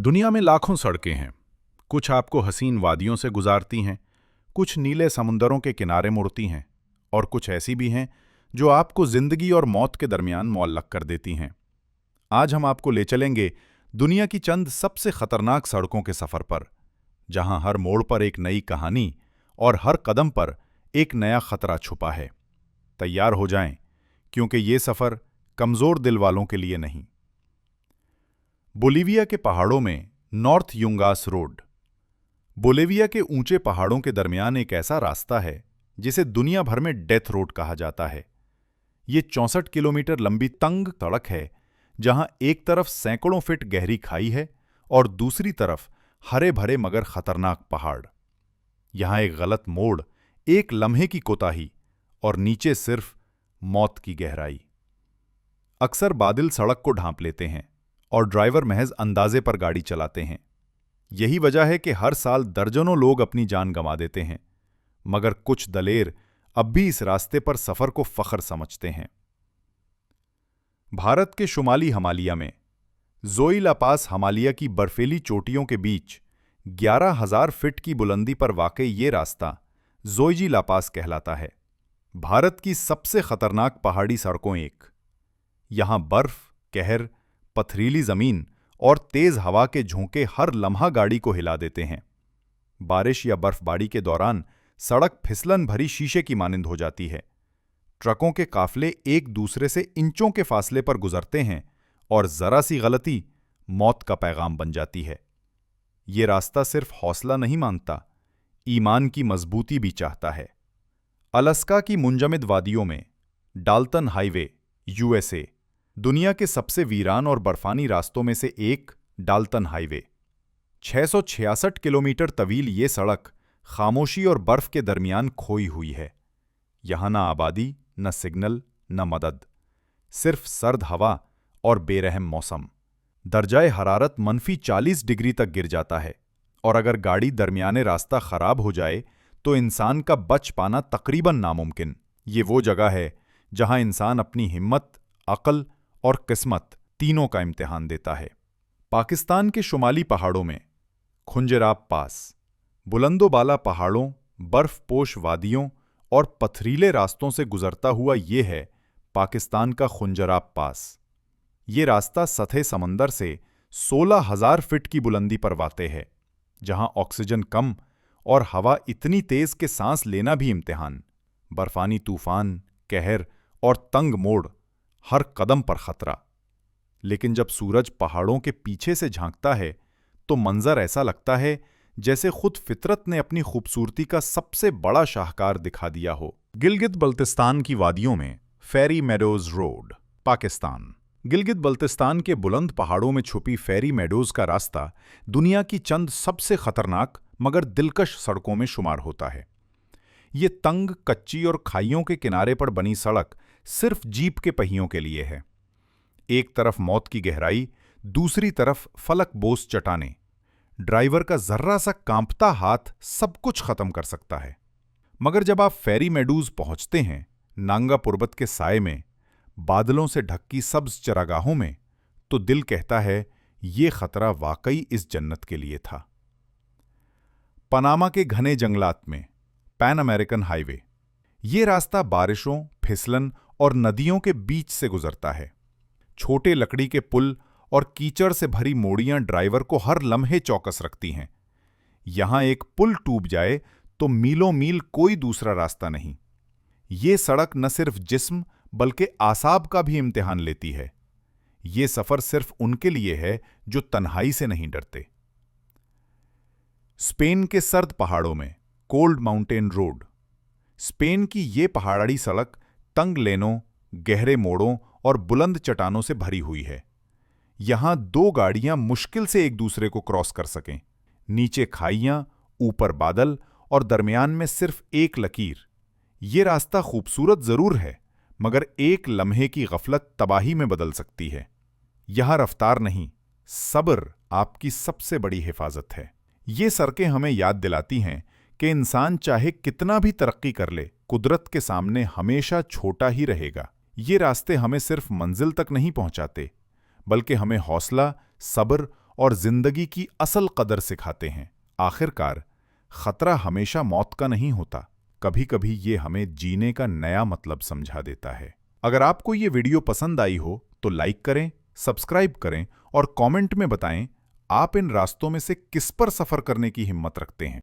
दुनिया में लाखों सड़कें हैं। कुछ आपको हसीन वादियों से गुजारती हैं, कुछ नीले समुंदरों के किनारे मुड़ती हैं, और कुछ ऐसी भी हैं जो आपको जिंदगी और मौत के दरमियान मुअल्लक कर देती हैं। आज हम आपको ले चलेंगे दुनिया की चंद सबसे खतरनाक सड़कों के सफर पर, जहां हर मोड़ पर एक नई कहानी और हर कदम पर एक नया खतरा छुपा है। तैयार हो जाएं, क्योंकि ये सफर कमजोर दिल वालों के लिए नहीं। बोलिविया के पहाड़ों में नॉर्थ युंगास रोड। बोलिविया के ऊंचे पहाड़ों के दरमियान एक ऐसा रास्ता है जिसे दुनिया भर में डेथ रोड कहा जाता है। ये 64 किलोमीटर लंबी तंग सड़क है, जहां एक तरफ सैकड़ों फीट गहरी खाई है और दूसरी तरफ हरे भरे मगर खतरनाक पहाड़। यहां एक गलत मोड़, एक लम्हे की कोताही और नीचे सिर्फ मौत की गहराई। अक्सर बादल सड़क को ढांप लेते हैं और ड्राइवर महज अंदाजे पर गाड़ी चलाते हैं। यही वजह है कि हर साल दर्जनों लोग अपनी जान गंवा देते हैं, मगर कुछ दलेर अब भी इस रास्ते पर सफर को फख्र समझते हैं। भारत के शुमाली हिमालय में जोई ला पास हिमालय की बर्फीली चोटियों के बीच 11,000 फीट की बुलंदी पर वाक़ई ये रास्ता जोईजी ला पास कहलाता है। भारत की सबसे खतरनाक पहाड़ी सड़कों एक। यहां बर्फ, कहर, पथरीली जमीन और तेज हवा के झोंके हर लम्हा गाड़ी को हिला देते हैं। बारिश या बर्फबारी के दौरान सड़क फिसलन भरी शीशे की मानिंद हो जाती है। ट्रकों के काफले एक दूसरे से इंचों के फासले पर गुजरते हैं और जरा सी गलती मौत का पैगाम बन जाती है। ये रास्ता सिर्फ हौसला नहीं मांगता, ईमान की मजबूती भी चाहता है। अलास्का की मुंजमद वादियों में डाल्टन हाईवे, यूएसए। दुनिया के सबसे वीरान और बर्फानी रास्तों में से एक डाल्टन हाईवे। 666 किलोमीटर तवील ये सड़क खामोशी और बर्फ के दरमियान खोई हुई है। यहां ना आबादी, न सिग्नल, न मदद, सिर्फ सर्द हवा और बेरहम मौसम। दर्जाए हरारत -40 डिग्री तक गिर जाता है, और अगर गाड़ी दरमियाने रास्ता खराब हो जाए तो इंसान का बच पाना तकरीबन नामुमकिन। ये वो जगह है जहां इंसान अपनी हिम्मत, अक्ल और किस्मत तीनों का इम्तिहान देता है। पाकिस्तान के शुमाली पहाड़ों में खुंजराब पास। बुलंदोबाला पहाड़ों, बर्फपोश वादियों और पथरीले रास्तों से गुजरता हुआ ये है पाकिस्तान का खुंजराब पास। ये रास्ता सतह समंदर से 16,000 फीट की बुलंदी पर वाक़ई है, जहां ऑक्सीजन कम और हवा इतनी तेज कि सांस लेना भी इम्तिहान। बर्फानी तूफान, कहर और तंग मोड़, हर कदम पर खतरा। लेकिन जब सूरज पहाड़ों के पीछे से झांकता है तो मंजर ऐसा लगता है जैसे खुद फितरत ने अपनी खूबसूरती का सबसे बड़ा शाहकार दिखा दिया हो। गिलगित बल्तिस्तान की वादियों में फेरी मेडोज रोड, पाकिस्तान। गिलगित बल्तिस्तान के बुलंद पहाड़ों में छुपी फेरी मेडोज का रास्ता दुनिया की चंद सबसे खतरनाक मगर दिलकश सड़कों में शुमार होता है। ये तंग, कच्ची और खाइयों के किनारे पर बनी सड़क सिर्फ जीप के पहियों के लिए है। एक तरफ मौत की गहराई, दूसरी तरफ फलकबोस चट्टानें। ड्राइवर का जर्रा सा कांपता हाथ सब कुछ खत्म कर सकता है। मगर जब आप फेरी मेडोज पहुंचते हैं, नांगा पर्वत के साए में, बादलों से ढकी सब्ज चरागाहों में, तो दिल कहता है ये खतरा वाकई इस जन्नत के लिए था। पनामा के घने जंगलात में पैन अमेरिकन हाईवे। ये रास्ता बारिशों, फिसलन और नदियों के बीच से गुजरता है। छोटे लकड़ी के पुल और कीचड़ से भरी मोड़ियां ड्राइवर को हर लम्हे चौकस रखती हैं। यहां एक पुल टूट जाए तो मीलों मील कोई दूसरा रास्ता नहीं। ये सड़क न सिर्फ जिस्म बल्कि आसाब का भी इम्तिहान लेती है। ये सफर सिर्फ उनके लिए है जो तन्हाई से नहीं डरते। स्पेन के सर्द पहाड़ों में कोल्ड माउंटेन रोड। स्पेन की ये पहाड़ी सड़क तंग लेनों, गहरे मोड़ों और बुलंद चट्टानों से भरी हुई है। यहां दो गाड़ियां मुश्किल से एक दूसरे को क्रॉस कर सकें। नीचे खाइयां, ऊपर बादल और दरमियान में सिर्फ एक लकीर। ये रास्ता खूबसूरत जरूर है, मगर एक लम्हे की गफलत तबाही में बदल सकती है। यहां रफ्तार नहीं, सब्र आपकी सबसे बड़ी हिफाजत है। ये सड़कें हमें याद दिलाती हैं कि इंसान चाहे कितना भी तरक्की कर ले, कुदरत के सामने हमेशा छोटा ही रहेगा। ये रास्ते हमें सिर्फ मंजिल तक नहीं पहुंचाते, बल्कि हमें हौसला, सब्र और जिंदगी की असल कदर सिखाते हैं। आखिरकार, खतरा हमेशा मौत का नहीं होता, कभी कभी ये हमें जीने का नया मतलब समझा देता है। अगर आपको ये वीडियो पसंद आई हो तो लाइक करें, सब्सक्राइब करें और कमेंट में बताएं आप इन रास्तों में से किस पर सफर करने की हिम्मत रखते हैं।